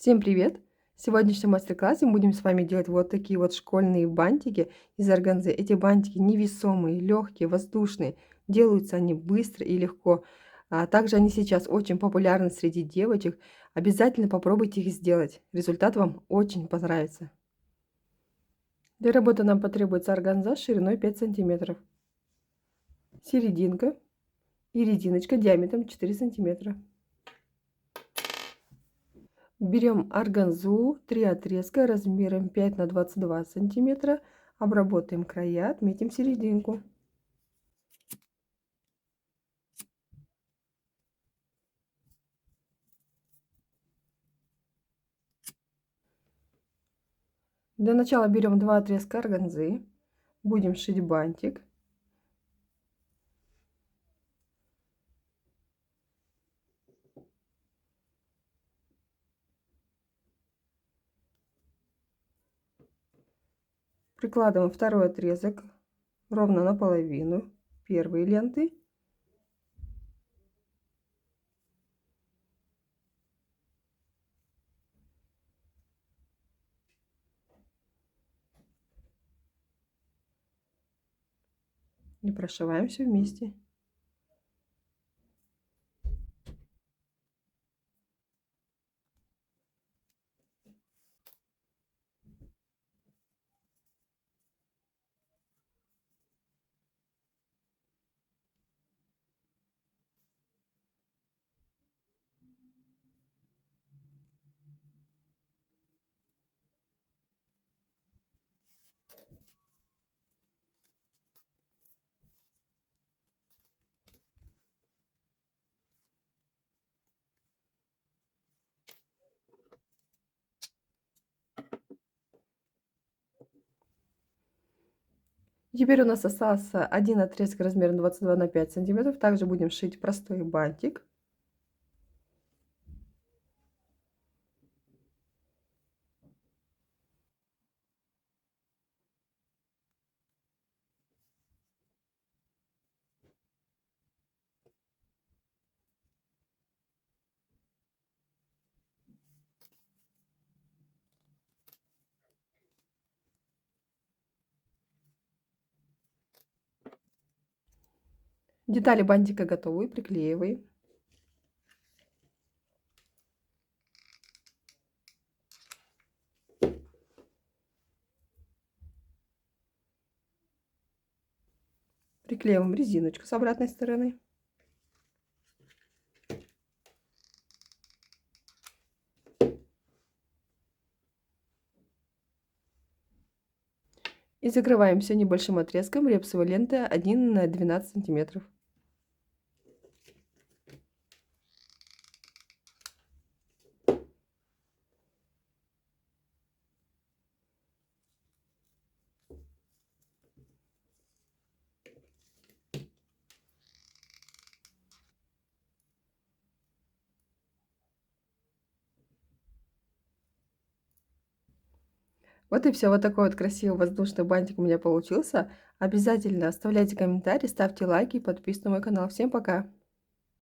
Всем привет! В сегодняшнем мастер-классе мы будем с вами делать вот такие вот школьные бантики из органзы. Эти бантики невесомые, легкие, воздушные. Делаются они быстро и легко. Также они сейчас очень популярны среди девочек. Обязательно попробуйте их сделать. Результат вам очень понравится. Для работы нам потребуется органза шириной 5 сантиметров, серединка и резиночка диаметром 4 сантиметра. Берем органзу, 3 отрезка размером 5 на 22 сантиметра, обработаем края, отметим серединку. Для начала берем 2 отрезка органзы, будем шить бантик. Прикладываем второй отрезок ровно наполовину первой ленты. И прошиваем все вместе. Теперь у нас остался один отрезок размером 22 на 5 сантиметров. Также будем шить простой бантик. Детали бантика готовы, приклеиваем. Приклеиваем резиночку с обратной стороны. И закрываем все небольшим отрезком репсовой ленты 1 на 12 сантиметров. Вот и все. Вот такой вот красивый воздушный бантик у меня получился. Обязательно оставляйте комментарии, ставьте лайки и подписывайтесь на мой канал. Всем пока!